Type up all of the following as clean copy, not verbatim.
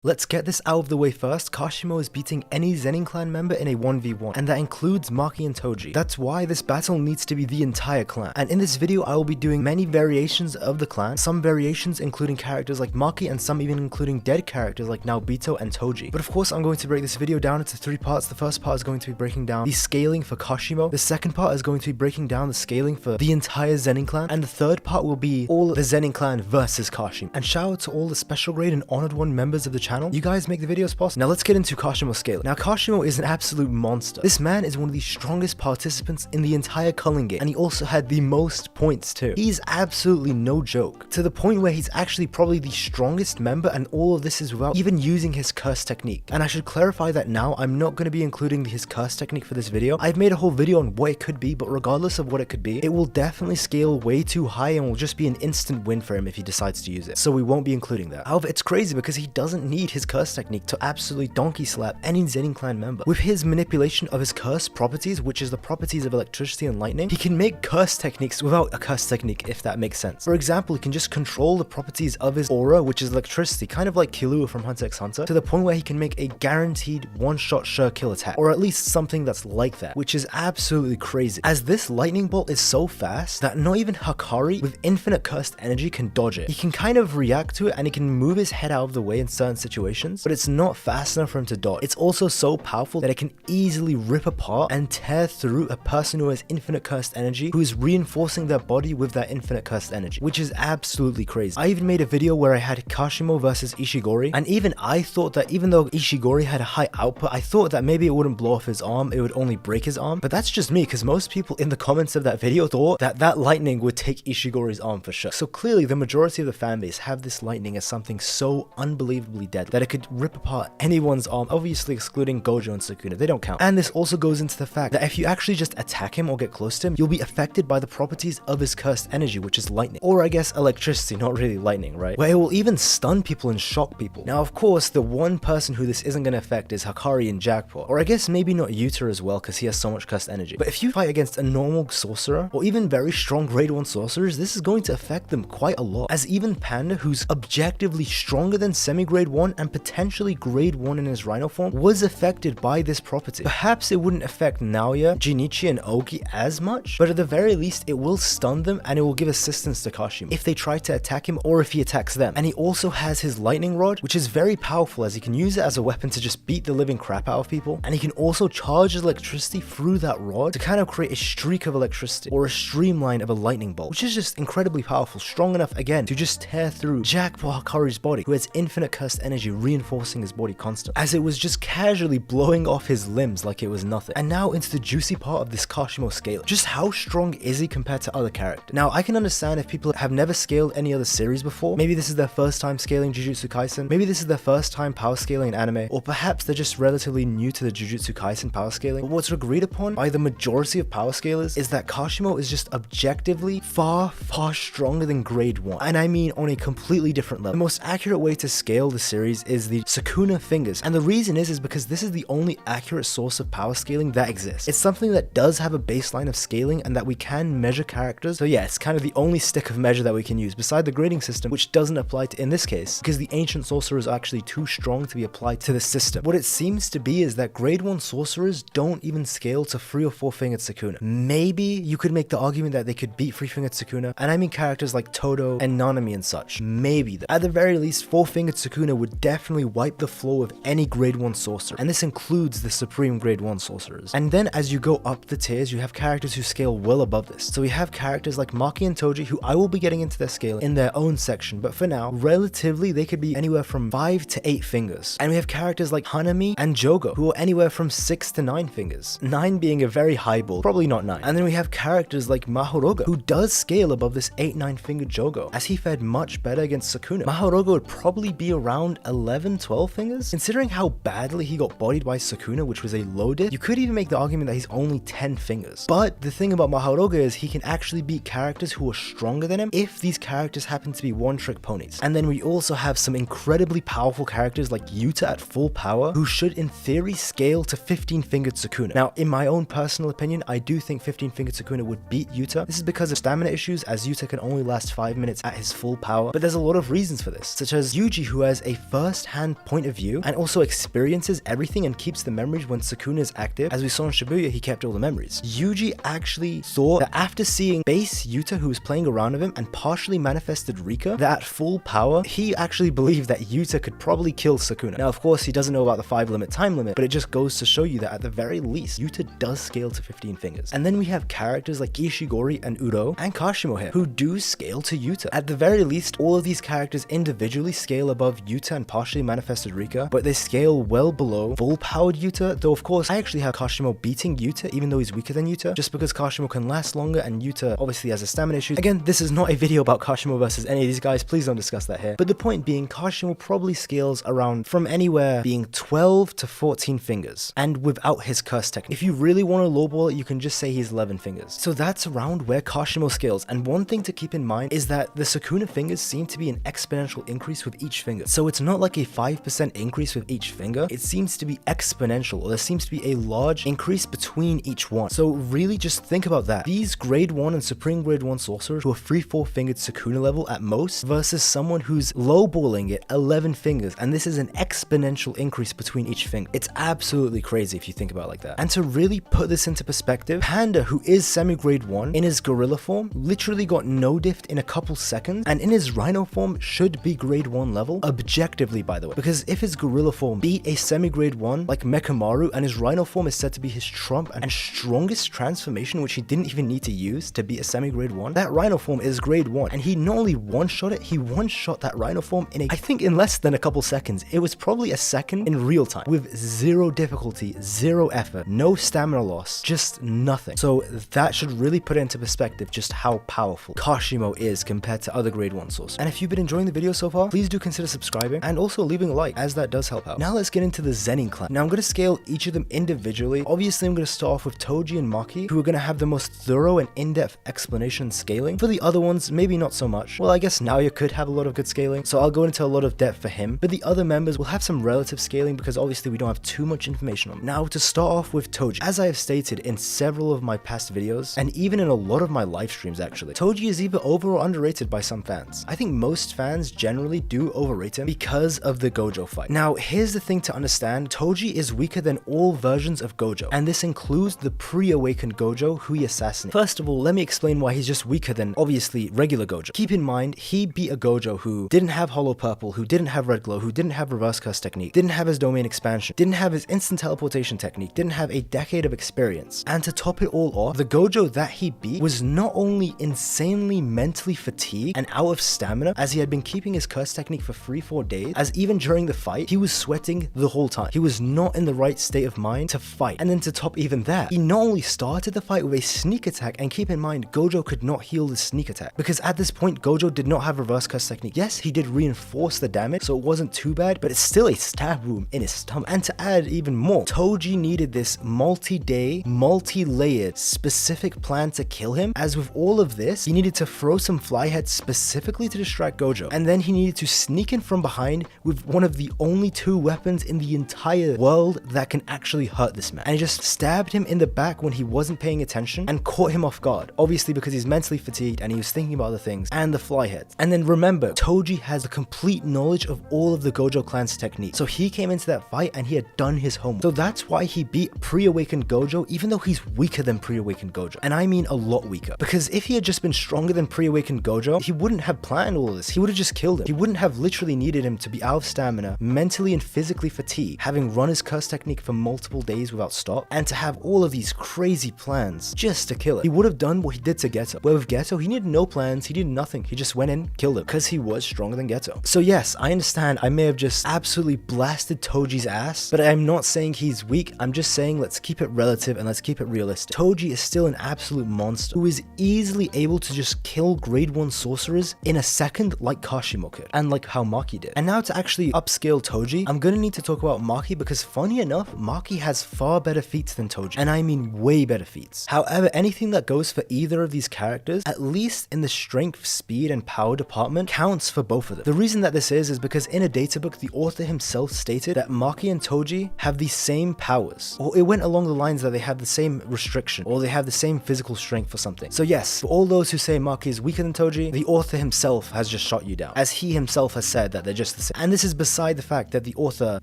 Let's get this out of the way first. Kashimo is beating any Zenin Clan member in a 1v1, and that includes Maki and Toji. That's why this battle needs to be the entire clan. And in this video, I will be doing many variations of the clan, some variations including characters like Maki, and some even including dead characters like Naobito and Toji. But of course, I'm going to break this video down into 3 parts. The first part is going to be breaking down the scaling for Kashimo. The second part is going to be breaking down the scaling for the entire Zenin Clan. And the third part will be all the Zenin Clan versus Kashimo. And shout out to all the special grade and honored one members of the channel. You guys make the videos possible. Now let's get into Kashimo's scaling. Now Kashimo is an absolute monster. This man is one of the strongest participants in the entire culling game, and he also had the most points too. He's absolutely no joke, to the point where he's actually probably the strongest member, and all of this is without even using his curse technique. And I should clarify that now I'm not going to be including his curse technique for this video. I've made a whole video on what it could be, but regardless of what it could be, it will definitely scale way too high and will just be an instant win for him if he decides to use it. So we won't be including that. However, it's crazy because he doesn't need his curse technique to absolutely donkey slap any Zenin Clan member. With his manipulation of his curse properties, which is the properties of electricity and lightning, he can make curse techniques without a curse technique, if that makes sense. For example, he can just control the properties of his aura, which is electricity, kind of like Killua from Hunter x Hunter, to the point where he can make a guaranteed one-shot sure kill attack, or at least something that's like that, which is absolutely crazy, as this lightning bolt is so fast that not even Hakari with infinite cursed energy can dodge it. He can kind of react to it and he can move his head out of the way in certain situations, but it's not fast enough for him to dodge. It's also so powerful that it can easily rip apart and tear through a person who has infinite cursed energy, who is reinforcing their body with that infinite cursed energy, which is absolutely crazy. I even made a video where I had Kashimo versus Ishigori, and even I thought that even though Ishigori had a high output, I thought that maybe it wouldn't blow off his arm, it would only break his arm. But that's just me, because most people in the comments of that video thought that that lightning would take Ishigori's arm for sure. So clearly the majority of the fanbase have this lightning as something so unbelievably dead that it could rip apart anyone's arm, obviously excluding Gojo and Sukuna, they don't count. And this also goes into the fact that if you actually just attack him or get close to him, you'll be affected by the properties of his cursed energy, which is lightning, or I guess electricity, not really lightning, right? Where it will even stun people and shock people. Now of course, the one person who this isn't going to affect is Hakari and Jackpot, or I guess maybe not Yuta as well, because he has so much cursed energy. But if you fight against a normal sorcerer, or even very strong grade 1 sorcerers, this is going to affect them quite a lot, as even Panda, who's objectively stronger than semi-grade 1 and potentially grade 1 in his Rhino form, was affected by this property. Perhaps it wouldn't affect Naoya, Jinichi, and Ogi as much, but at the very least it will stun them and it will give assistance to Kashimo if they try to attack him or if he attacks them. And he also has his lightning rod, which is very powerful, as he can use it as a weapon to just beat the living crap out of people, and he can also charge electricity through that rod to kind of create a streak of electricity or a streamline of a lightning bolt, which is just incredibly powerful, strong enough again to just tear through Jackpot Hakari's body, who has infinite cursed energy reinforcing his body constantly, as it was just casually blowing off his limbs like it was nothing. And now into the juicy part of this Kashimo scale. Just how strong is he compared to other characters? Now I can understand if people have never scaled any other series before, maybe this is their first time scaling Jujutsu Kaisen, maybe this is their first time power scaling an anime, or perhaps they're just relatively new to the Jujutsu Kaisen power scaling. But what's agreed upon by the majority of power scalers is that Kashimo is just objectively far stronger than grade 1, and I mean on a completely different level. The most accurate way to scale the series is the Sukuna fingers, and the reason is because this is the only accurate source of power scaling that exists. It's something that does have a baseline of scaling and that we can measure characters, so yeah, it's kind of the only stick of measure that we can use beside the grading system, which doesn't apply to in this case because the ancient sorcerers are actually too strong to be applied to the system. What it seems to be is that grade 1 sorcerers don't even scale to 3 or 4 fingered Sukuna. Maybe you could make the argument that they could beat 3 fingered Sukuna, and I mean characters like Todo and Nanami and such. Maybe though. At the very least, 4 fingered Sukuna would definitely wipe the floor of any grade 1 sorcerer, and this includes the supreme grade 1 sorcerers. And then as you go up the tiers, you have characters who scale well above this. So we have characters like Maki and Toji, who I will be getting into their scale in their own section, but for now, relatively they could be anywhere from 5 to 8 fingers. And we have characters like Hanami and Jogo, who are anywhere from 6 to 9 fingers, 9 being a very high ball, probably not 9. And then we have characters like Mahoroga, who does scale above this 8-9 fingered Jogo, as he fared much better against Sukuna. Mahoroga would probably be around 11-12 fingers, considering how badly he got bodied by Sukuna, which was a low diff. You could even make the argument that he's only 10 fingers. But the thing about Mahoroga is he can actually beat characters who are stronger than him if these characters happen to be one-trick ponies. And then we also have some incredibly powerful characters like Yuta at full power, who should in theory scale to 15-fingered Sukuna. Now, in my own personal opinion, I do think 15-fingered Sukuna would beat Yuta. This is because of stamina issues, as Yuta can only last 5 minutes at his full power, but there's a lot of reasons for this, such as Yuji, who has a first-hand point of view and also experiences everything and keeps the memories when Sukuna is active. As we saw in Shibuya, he kept all the memories. Yuji actually thought that after seeing base Yuta, who was playing around with him, and partially manifested Rika, that at full power, he actually believed that Yuta could probably kill Sukuna. Now, of course, he doesn't know about the 5 time limit, but it just goes to show you that at the very least, Yuta does scale to 15 fingers. And then we have characters like Ishigori and Udo and Kashimo here, who do scale to Yuta. At the very least, all of these characters individually scale above Yuta and partially manifested Rika, but they scale well below full-powered Yuta, though of course, I actually have Kashimo beating Yuta, even though he's weaker than Yuta, just because Kashimo can last longer and Yuta obviously has a stamina issue. Again, this is not a video about Kashimo versus any of these guys, please don't discuss that here. But the point being, Kashimo probably scales around from anywhere being 12 to 14 fingers, and without his curse technique. If you really want to lowball it, you can just say he's 11 fingers. So that's around where Kashimo scales, and one thing to keep in mind is that the Sukuna fingers seem to be an exponential increase with each finger. So it's not like a 5% increase with each finger, it seems to be exponential, or there seems to be a large increase between each one. So really just think about that. These grade 1 and supreme grade 1 sorcerers who are 3-4 fingered Sukuna level at most versus someone who's lowballing it 11 fingers, and this is an exponential increase between each finger. It's absolutely crazy if you think about it like that. And to really put this into perspective, Panda, who is semi-grade 1 in his gorilla form, literally got no diffed in a couple seconds, and in his rhino form should be grade 1 level, objectively by the way, because if his gorilla form beat a semi-grade 1 like Mekamaru, and his rhino form is said to be his trump and strongest transformation, which he didn't even need to use to beat a semi-grade 1, that rhino form is grade 1, and he not only one-shot it, he one-shot that rhino form in I think in less than a couple seconds. It was probably a second in real time with 0 difficulty, 0 effort, no stamina loss, just nothing. So that should really put it into perspective just how powerful Kashimo is compared to other grade 1 sorcerers. And if you've been enjoying the video so far, please do consider subscribing and also leaving a like, as that does help out. Now let's get into the Zenin Clan. Now I'm going to scale each of them individually. Obviously I'm going to start off with Toji and Maki, who are going to have the most thorough and in-depth explanation scaling. For the other ones, maybe not so much. Well, I guess Naoya could have a lot of good scaling, so I'll go into a lot of depth for him, but the other members will have some relative scaling because obviously we don't have too much information on them. Now to start off with Toji, as I have stated in several of my past videos, and even in a lot of my live streams actually, Toji is either over or underrated by some fans. I think most fans generally do overrate him because of the Gojo fight. Now here's the thing to understand, Toji is weaker than all versions of Gojo, and this includes the pre-awakened Gojo who he assassinated. First of all, let me explain why he's just weaker than obviously regular Gojo. Keep in mind, he beat a Gojo who didn't have Hollow Purple, who didn't have Red Glow, who didn't have Reverse Curse technique, didn't have his domain expansion, didn't have his instant teleportation technique, didn't have a decade of experience. And to top it all off, the Gojo that he beat was not only insanely mentally fatigued and out of stamina, as he had been keeping his curse technique for 3-4 days, as even during the fight, he was sweating the whole time. He was not in the right state of mind to fight. And then to top even that, he not only started the fight with a sneak attack, and keep in mind, Gojo could not heal the sneak attack, because at this point, Gojo did not have Reverse Curse technique. Yes, he did reinforce the damage, so it wasn't too bad, but it's still a stab wound in his stomach. And to add even more, Toji needed this multi-day, multi-layered, specific plan to kill him, as with all of this, he needed to throw some fly heads specifically to distract Gojo, and then he needed to sneak in from behind with one of the only 2 weapons in the entire world that can actually hurt this man, and he just stabbed him in the back when he wasn't paying attention and caught him off guard, obviously because he's mentally fatigued and he was thinking about other things, and the fly heads. And then remember, Toji has a complete knowledge of all of the Gojo clan's techniques, so he came into that fight and he had done his homework. So that's why he beat pre-awakened Gojo, even though he's weaker than pre-awakened Gojo, and I mean a lot weaker, because if he had just been stronger than pre-awakened Gojo, he wouldn't have planned all of this. He would have just killed him. He wouldn't have literally needed him to be out of stamina, mentally and physically fatigued, having run his curse technique for multiple days without stop, and to have all of these crazy plans just to kill it. He would have done what he did to Geto, where with Geto, he needed no plans, he did nothing, he just went in, killed him, because he was stronger than Geto. So yes, I understand I may have just absolutely blasted Toji's ass, but I'm not saying he's weak, I'm just saying let's keep it relative and let's keep it realistic. Toji is still an absolute monster who is easily able to just kill grade 1 sorcerers in a second like Kashimo could, and like how Maki did. And now to actually upscale Toji, I'm gonna need to talk about Maki, because funny enough, Maki has far better feats than Toji, and I mean way better feats. However, anything that goes for either of these characters, at least in the strength, speed, and power department, counts for both of them. The reason that this is because in a databook, the author himself stated that Maki and Toji have the same powers, or it went along the lines that they have the same restriction, or they have the same physical strength for something. So yes, for all those who say Maki is weaker than Toji, the author himself has just shot you down, as he himself has said that they're just the same. And this is beside the fact that the author,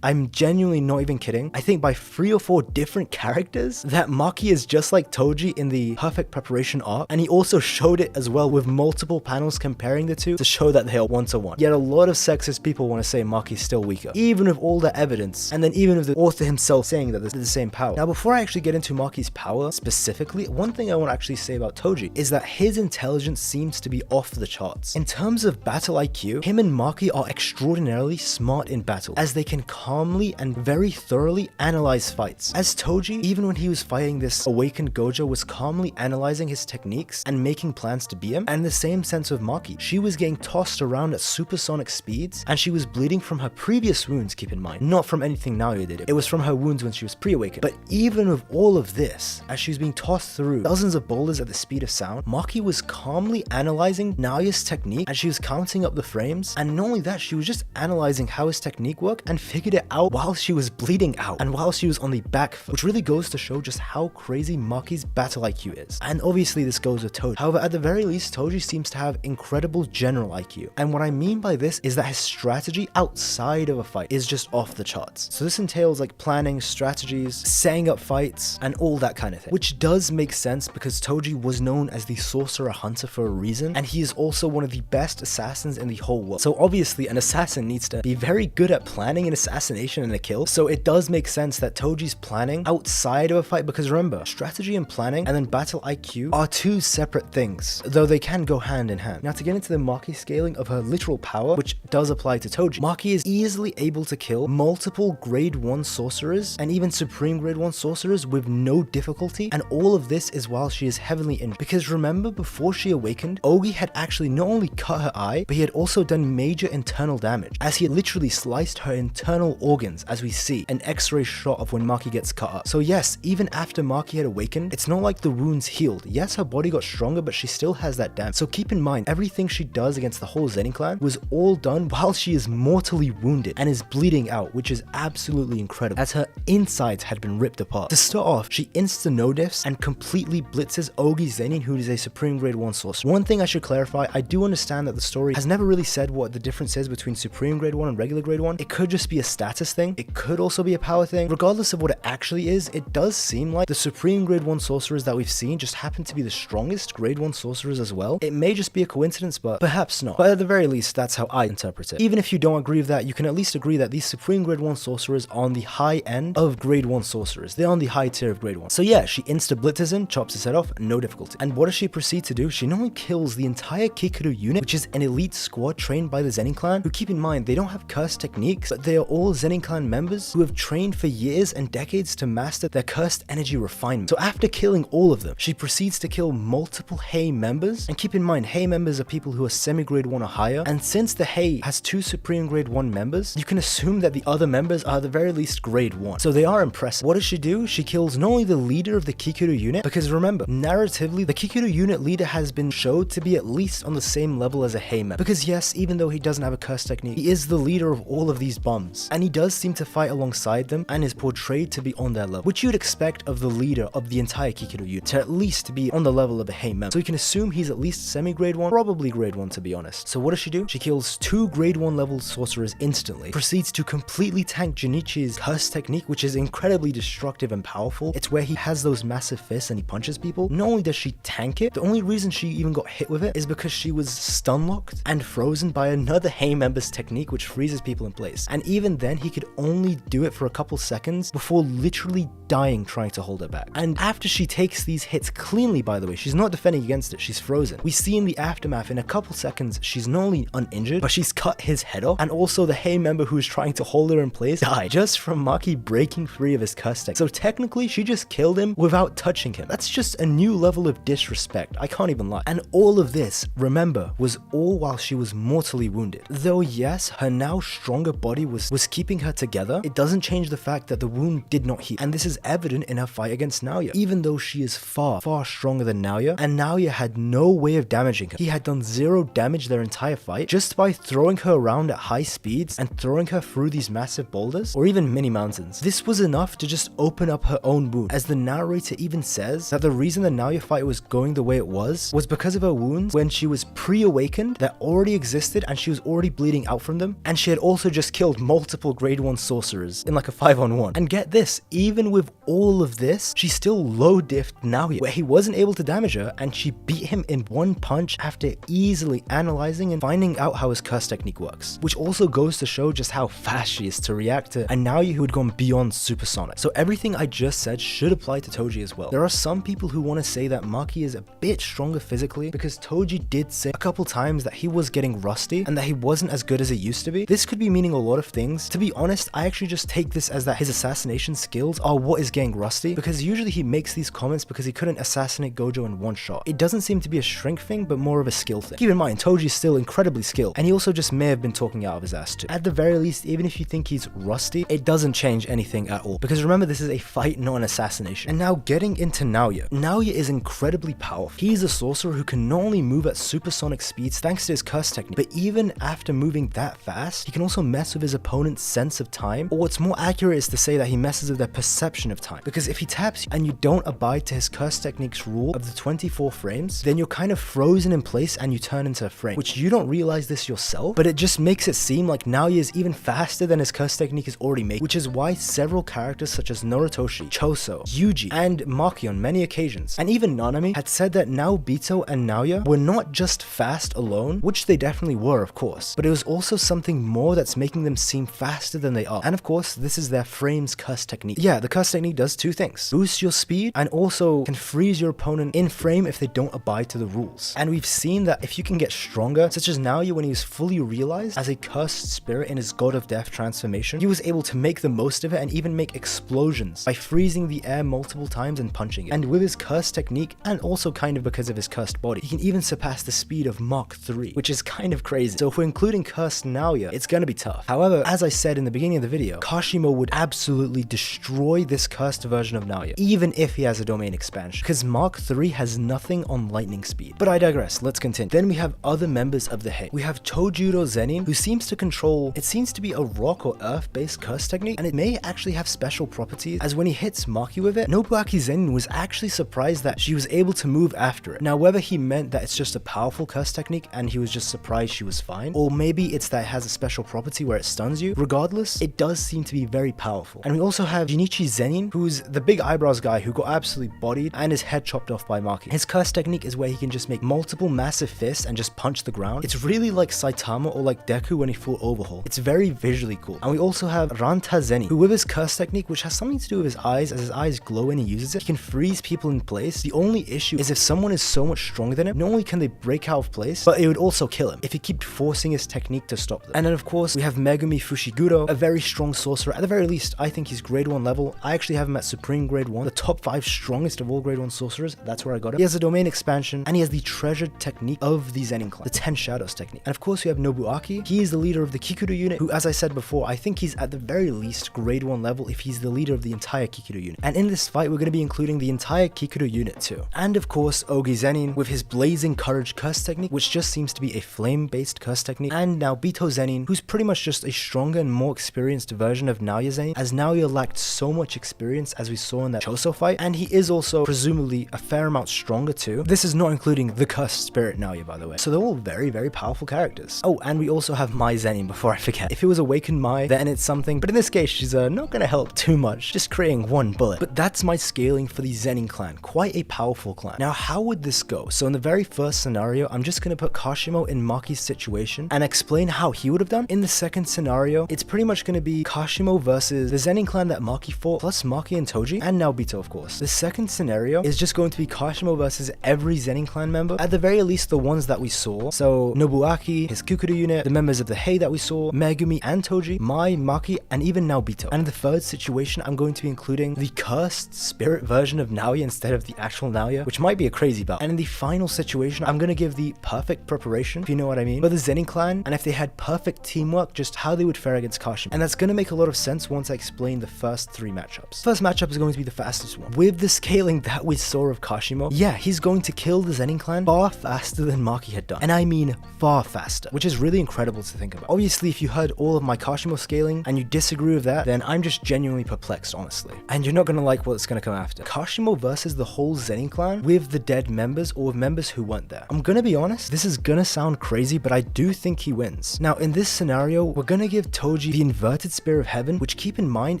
I'm genuinely not even kidding, I think by 3 or 4 different characters, that Maki is just like Toji in the perfect preparation arc, and he also showed it as well with multiple panels comparing the two to show that they are 1-to-1. Yet a lot of sexist people want to say Maki's still weaker, even with all the evidence, and then even with the author himself saying that they're the same power. Now, before I actually get into Maki's power specifically, one thing I want to actually say about Toji is that his intelligence seems to be off the charts. In terms of battle IQ, him and Maki are extraordinarily smart in battle, as they can calmly and very thoroughly analyze fights. As Toji, even when he was fighting this awakened Gojo, was calmly analyzing his techniques and making plans to beat him, and in the same sense of Maki, she was getting tossed around at supersonic speeds, and she was bleeding from her previous wounds, keep in mind, not from anything Naoya did. It was from her wounds when she was pre-awakened. But even with all of this, as she was being tossed through dozens of boulders at the speed of sound, Maki was calmly analyzing Naoya's technique, and she was counting up the frames, and not only that, she was just analyzing how his technique worked and figured it out while she was bleeding out and while she was on the back foot, which really goes to show just how crazy Maki's battle IQ is. And obviously this goes with Toji. However, at the very least, Toji seems to have incredible general IQ. And what I mean by this is that his strategy outside of a fight is just off the charts. So this entails like planning, strategies, setting up fights, and all that kind of thing. Which does make sense because Toji was known as the sorcerer hunter for a reason, and he is also one of the best assassins in the whole world. So obviously an assassin needs to be very good at planning an assassination and a kill. So it does make sense that Toji's planning outside of a fight, because remember, strategy and planning and then battle IQ are 2 separate things, though they can go hand in hand. Now, to get into the Maki scaling of her literal power, which does apply to Toji, Maki is easily able to kill multiple grade 1 sorcerers and even supreme grade 1 sorcerers with no difficulty, and all of this is while she is heavily injured. Because remember, before she awakened, Ogi had actually not only cut her eye, but he had also done major internal damage, as he had literally sliced her internal organs, as we see an x-ray shot of when Maki gets cut up. So yes, even after Maki had awakened, it's not like the wounds healed. Yes, her body got stronger, but she still has that damage. So keep in mind, everything she does against the whole Zenin clan was all done while she is mortally wounded and is bleeding out, which is absolutely incredible, as her insides had been ripped apart. To start off, she insta-no-diffs and completely blitzes Ogi Zenin, who is a supreme grade 1 sorcerer. One thing I should clarify, I do understand that the story has never really said what the difference is between supreme grade 1 and regular grade 1. It could just be a status thing. It could also be a power thing. Regardless of what it actually is, it does seem like the supreme grade 1 sorcerers that we've seen just happen to be the strongest grade 1 sorcerers as well. It may just be a coincidence, but perhaps not. But at the very least, that's how I interpret it. Even if you don't agree with that, you can at least agree that these supreme grade 1 sorcerers are on the high end of grade 1 sorcerers. They're on the high tier of grade 1. So yeah, she insta-blitzes him, chops his head off, no difficulty. And what does she proceed to do? She not only kills the entire Kikuru unit, which is an elite squad trained by the Zenin clan, who, keep in mind, they don't have cursed techniques, but they are all Zenin clan members who have trained for years and decades to master their cursed energy refinement. So after killing all of them, she proceeds to kill multiple Hei members. And keep in mind, Hei members are people who are semi-grade 1 or higher, and since the Hei has 2 supreme grade 1 members, you can assume that the other members are at the very least grade 1. So they are impressive. What does she do? She kills not only the leader of the Kikuru unit, because remember, narratively, the Kikuru unit leader has been showed to be at least on the same level as a Hei member. Because yes, even though he doesn't have a curse technique, he is the leader of all of these bums, and he does seem to fight alongside them and is portrayed to be on their level, which you'd expect of the leader of the entire Kikuru unit, to at least be on the level of a Hei member. So you can assume he's at least semi-grade 1, probably grade 1 to be honest. So what does she do? She kills 2 grade 1 level sorcerers instantly, proceeds to completely tank Jinichi's curse technique, which is incredibly destructive and powerful. It's where he has those massive fists and he punches people. Not only does she tank it, the only reason she even got hit with it is because she was stun locked and frozen by another Hei member's technique, which freezes people in place. And even then, he could only do it for a couple seconds before literally dying trying to hold her back. And after she takes these hits cleanly, by the way, she's not defending against it, she's frozen. We see in the aftermath, in a couple seconds, she's not only uninjured, but she's cut his head off, and also the Hei member who's trying to hold her in place died just from Maki breaking free of his curse tech. So technically, she just killed him without touching him. That's just a new level of disrespect, I can't even lie. And all of this, remember, was all while she was mortally wounded. Though yes, her now stronger body was keeping her together, it doesn't change the fact that the wound did not heal. And this is evident in her fight against Naoya, even though she is far, far stronger than Naoya, and Naoya had no way of damaging her. He had done 0 damage their entire fight just by throwing her around at high speeds and throwing her through these massive boulders or even mini mountains. This was enough to just open up her own wound, as the narrator even says that the reason the Naoya fight was going the way it was because of her wounds when she was pre-awakened that already existed, and she was already bleeding out from them, and she had also just killed multiple grade 1 sorcerers in like a 5-on-1. And get this, even with all of this, she still low diffed Naoya, where he wasn't able to damage her, and she beat him in one punch after easily analyzing and finding out how his curse technique works, which also goes to show just how fast she is to react to a Naoya who had gone beyond supersonic. So everything I just said should apply to Toji as well. There are some people who want to say that Maki is a bit stronger physically because Toji did say a couple times that he was getting rusty and that he wasn't as good as he used to be. This could be meaning a lot of things. To be honest, I actually just take this as that his assassination skills are what is getting rusty, because usually he makes these comments because he couldn't assassinate Gojo in one shot. It doesn't seem to be a strength thing, but more of a skill thing. Keep in mind, Toji is still incredibly skilled, and he also just may have been talking out of his ass too. At the very least, even if you think he's rusty, it doesn't change anything at all, because remember, this is a fight, not an assassination. And now getting into Naoya. Naoya is incredibly powerful. He's a sorcerer who can not only move at supersonic speeds thanks to his curse technique, but even after moving that fast, he can also mess with his opponent's sense of time, or what's more accurate is to say that he messes with their perception of time, because if he taps you and you don't abide to his curse technique's rule of the 24 frames, then you're kind of frozen in place and you turn into a frame, which you don't realize this yourself, but it just makes it seem like Naoya is even faster than his curse technique is already made, which is why several characters such as Noritoshi, Choso, Yuji, and Maki on many occasions, and even Nanami, had said that Naobito and Naoya were not just fast alone, which they definitely were of course, but it was also something more that's making them seem faster than they are. And of course, this is their frames curse technique. Yeah, the curse technique does two things: boosts your speed and also can freeze your opponent in frame if they don't abide to the rules. And we've seen that if you can get stronger, such as Naoya when he was fully realized as a cursed spirit in his God of Death transformation, he was able to make the most of it and even make explosions by freezing the air multiple times and punching it. And with his curse technique, and also kind of because of his cursed body, he can even surpass the speed of Mach 3, which is kind of crazy. So if we're including cursed Naoya, it's gonna be tough. However, as I said in the beginning of the video, Kashimo would absolutely destroy this cursed version of Naoya, even if he has a domain expansion, because Mach 3 has nothing on lightning speed. But I digress, let's continue. Then we have other members of the Hate. We have Tojuro Zenin, who seems to control, it seems to be a rock or earth based curse technique, and it may actually have special properties, as when he hits Maki with it, Nobuaki Zenin was actually surprised that she was able to move after it. Now, whether he meant that it's just a powerful curse technique and he was just surprised she was fine, or maybe it's that it has a special property where it stuns you, regardless, it does seem to be very powerful. And we also have Jinichi Zenin, who's the big eyebrows guy who got absolutely bodied and his head chopped off by Maki. His curse technique is where he can just make multiple massive fists and just punch the ground. It's really like Saitama or like Deku when he full overhaul. It's very visually cool. And we also have Ranta Zenin, who with his curse technique, which has something to do with his eyes, as his eyes glow when he uses it, he can freeze people in place. The only issue is if someone is so much stronger than him, not only can they break out of place, but it would also kill him if he kept forcing his technique to stop them. And then of course we have Megumi Fushiguro, a very strong sorcerer. At the very least, I think he's grade 1 level. I actually have him at Supreme grade 1, the top 5 strongest of all grade 1 sorcerers. That's where I got him. He has a domain expansion, and he has the treasured technique of the Zenin Clan, the 10 Shadows technique. And of course we have Nobuaki. He is the leader of the Kikuru unit, who, as I said before, I think he's at the very least grade 1 level if he's the leader of the entire Kikuru unit. And in this fight, we're going to be including the entire Kikuru unit too. And of course, Ogi Zenin with his Blazing Courage curse technique, which just seems to be a flame-based curse technique. And now Naobito Zenin, who's pretty much just a stronger and more experienced version of Naoya Zenin, as Naoya lacked so much experience as we saw in that Choso fight, and he is also presumably a fair amount stronger too. This is not including the cursed spirit Naoya, by the way. So they're all very, very powerful characters. Oh, and we also have Mai Zenin, before I forget. If it was Awakened Mai, then it's something, but in this case, she's not gonna help too much, just creating one bullet. But that's my scaling for the Zenin clan, quite a powerful clan. Now, how would this go? So in the very first scenario, I'm just gonna put Kashimo in Maki's situation and explain how he would have done. In the second scenario, it's pretty much gonna be Kashimo versus the Zenin clan that Maki fought, plus Maki and Toji, and Naobito, of course. The second scenario is just going to be Kashimo versus every Zenin clan member, at the very least the ones that we saw. So Nobuaki, his Kukuru unit, the members of the Hei that we saw, Megumi and Toji, Mai, Maki, and even Naobito. And in the third situation, I'm going to be including the cursed spirit version of Naoya instead of the actual Naoya, which might be a crazy bout. And in the final situation, I'm gonna give the perfect preparation, if you know what I mean, for the Zenin clan, and if they had perfect teamwork, just how they would fare against Kashimo. And that's gonna make a lot of sense once I explain the first 3 matchups. First matchup is going to be the fastest one. With the scaling that we saw of Kashimo, yeah, he's going to kill the Zenin clan far faster than Maki had done. And I mean far faster, which is really incredible to think about. Obviously, if you heard all of my Kashimo scaling and you disagree with that, then I'm just genuinely perplexed, honestly. And you're not gonna like what's gonna come after. Kashimo versus the whole Zenin clan with the dead members or with members who weren't there. I'm gonna be honest, this is gonna sound crazy, but I do think he wins. universe. Now in this scenario, we're gonna give Toji the inverted spear of heaven, which keep in mind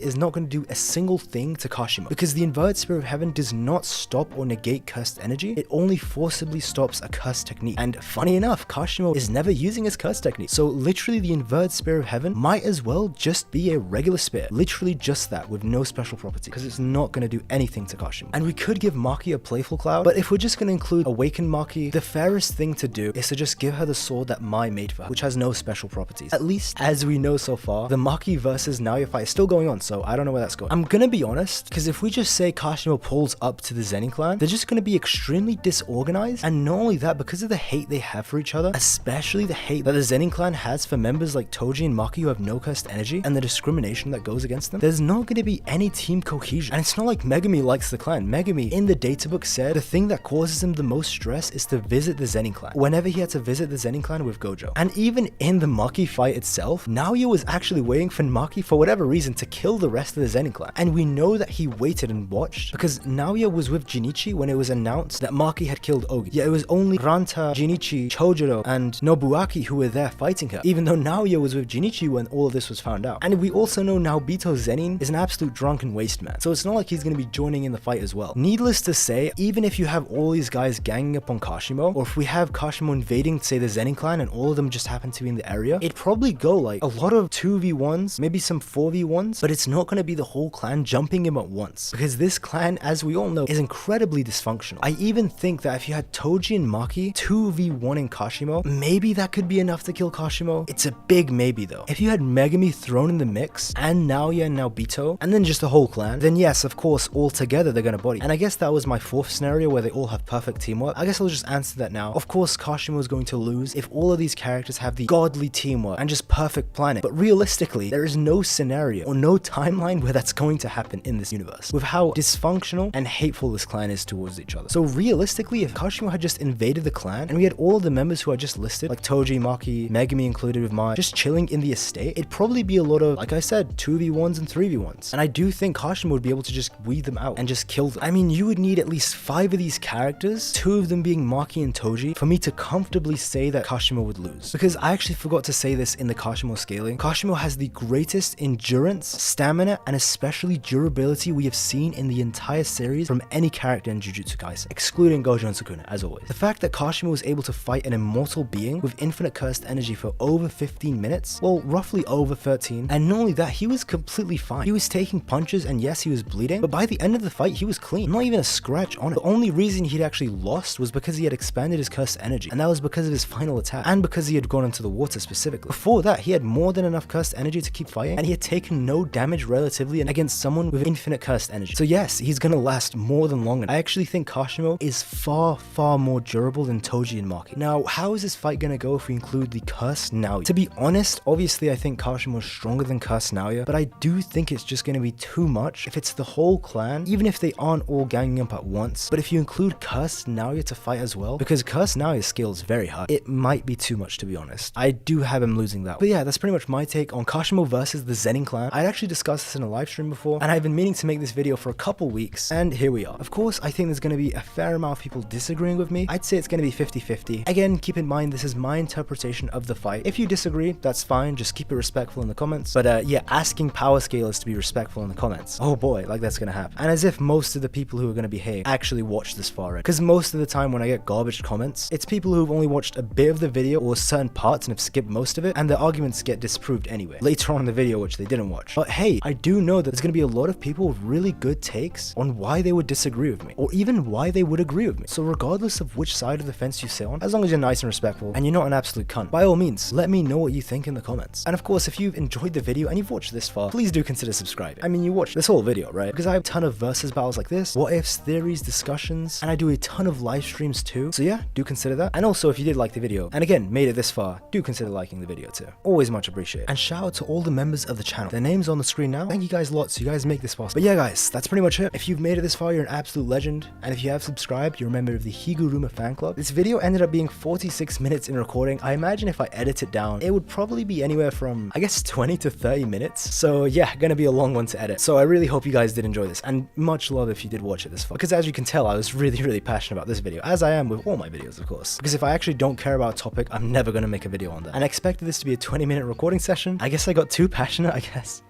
is not gonna do a single thing to Kashimo, because the inverted spear of heaven does not stop or negate cursed energy, it only forcibly stops a cursed technique. And funny enough, Kashimo is never using his cursed technique, so literally the inverted spear of heaven might as well just be a regular spear, literally just that, with no special property, because it's not gonna do anything to Kashimo. And we could give Maki a playful cloud, but if we're just gonna include awakened Maki, the fairest thing to do is to just give her the sword that Mai made for her, which has no special properties. At least as we know so far, the Maki versus Naoya fight is still going on, so I don't know where that's going. I'm gonna be honest, because if we just say Kashimo pulls up to the Zenin Clan, they're just gonna be extremely disorganized, and not only that, because of the hate they have for each other, especially the hate that the Zenin Clan has for members like Toji and Maki who have no cursed energy, and the discrimination that goes against them, there's not gonna be any team cohesion. And it's not like Megumi likes the clan. Megumi in the databook said the thing that causes him the most stress is to visit the Zenin Clan, whenever he had to visit the Zenin Clan with Gojo. And even in the Maki fight itself, Naoya was actually waiting for Maki for whatever reason to kill the rest of the Zenin Clan, and we know that he waited and watched because Naoya was with Jinichi when it was announced that Maki had killed Ogi. Yet it was only Ranta, Jinichi, Chojuro, and Nobuaki who were there fighting her, even though Naoya was with Jinichi when all of this was found out. And we also know Naobito Zenin is an absolute drunken waste man, so it's not like he's going to be joining in the fight as well. Needless to say, even if you have all these guys ganging up on Kashimo, or if we have Kashimo invading, say, the Zenin Clan and all of them just happen to be in the area, it'd probably go like a lot of 2v1s, maybe some 4v1s, but it's not going to be the whole clan jumping him at once, because this clan, as we all know, is incredibly dysfunctional. I even think that if you had Toji and Maki 2v1 in Kashimo, maybe that could be enough to kill Kashimo. It's a big maybe though. If you had Megumi thrown in the mix, and Naoya and Naobito, and then just the whole clan, then yes, of course, all together they're gonna body. And I guess that was my fourth scenario where they all have perfect teamwork. I guess I'll just answer that now. Of course, Kashimo is going to lose if all of these characters have the godly teamwork and just perfect planning. But realistically, there is no scenario or no timeline where that's going to happen in this universe, with how dysfunctional and hateful this clan is towards each other. So realistically, if Kashimo had just invaded the clan and we had all of the members who I just listed, like Toji, Maki, Megumi included with Mai, just chilling in the estate, it'd probably be a lot of, like I said, 2v1s and 3v1s. And I do think Kashimo would be able to just weed them out and just kill them. I mean, you would need at least 5 of these characters, 2 of them being Maki and Toji, for me to comfortably say that Kashimo would lose. Because I actually forgot to say this in the Kashimo scaling. Kashimo has the greatest endurance, stamina, and especially durability we have seen in the entire series from any character in Jujutsu Kaisen, excluding Gojo and Sukuna, as always. The fact that Kashimo was able to fight an immortal being with infinite cursed energy for over 15 minutes, well, roughly over 13, and not only that, he was completely fine. He was taking punches, and yes, he was bleeding, but by the end of the fight, he was clean. Not even a scratch on it. The only reason he'd actually lost was because he had expanded his cursed energy, and that was because of his final attack, and because he had gone into the water specifically. Before that, he had more than enough cursed energy to keep fighting, and he had taken no damage relatively against someone with infinite cursed energy. So yes, he's gonna last more than long, and I actually think Kashimo is far, far more durable than Toji and Maki. Now, how is this fight gonna go if we include the cursed Naoya? To be honest, obviously I think Kashimo is stronger than cursed Naoya, but I do think it's just gonna be too much if it's the whole clan, even if they aren't all ganging up at once. But if you include cursed Naoya to fight as well, because cursed Naoya's skill is very high, it might be too much, to be honest. I do have him losing that. But yeah, that's pretty much my take on Kashimo versus the Zenin Clan. I actually discussed this in a live stream before, and I've been meaning to make this video for a couple weeks, and here we are. Of course, I think there's gonna be a fair amount of people disagreeing with me. I'd say it's gonna be 50-50. Again, keep in mind, this is my interpretation of the fight. If you disagree, that's fine, just keep it respectful in the comments. But yeah, asking power scalers to be respectful in the comments. Oh boy, like that's gonna happen. And as if most of the people who are gonna behave actually watch this far in. Because most of the time when I get garbage comments, it's people who've only watched a bit of the video or certain parts and have skipped most of it, and their arguments get disproved anyway, later on in the video, which they didn't watch. But hey, I do know that there's gonna be a lot of people with really good takes on why they would disagree with me, or even why they would agree with me. So regardless of which side of the fence you sit on, as long as you're nice and respectful, and you're not an absolute cunt, by all means, let me know what you think in the comments. And of course, if you've enjoyed the video and you've watched this far, please do consider subscribing. I mean, you watched this whole video, right? Because I have a ton of versus battles like this, what ifs, theories, discussions, and I do a ton of live streams too. So yeah, do consider that. And also, if you did like the video, and again, made it this far, do consider liking the video too. Always much appreciated. And shout out to all the members of the channel. Their names on the screen now. Thank you guys lots. You guys make this possible. But yeah, guys, that's pretty much it. If you've made it this far, you're an absolute legend. And if you have subscribed, you're a member of the Higuruma fan club. This video ended up being 46 minutes in recording. I imagine if I edit it down, it would probably be anywhere from, I guess, 20 to 30 minutes. So yeah, gonna be a long one to edit. So I really hope you guys did enjoy this, and much love if you did watch it this far. Because as you can tell, I was really passionate about this video, as I am with all my videos, of course. Because if I actually don't care about a topic, I'm never gonna make a video on on that. And I expected this to be a 20-minute recording session. I guess I got too passionate, I guess.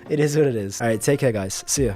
It is what it is. Alright, take care guys. See ya.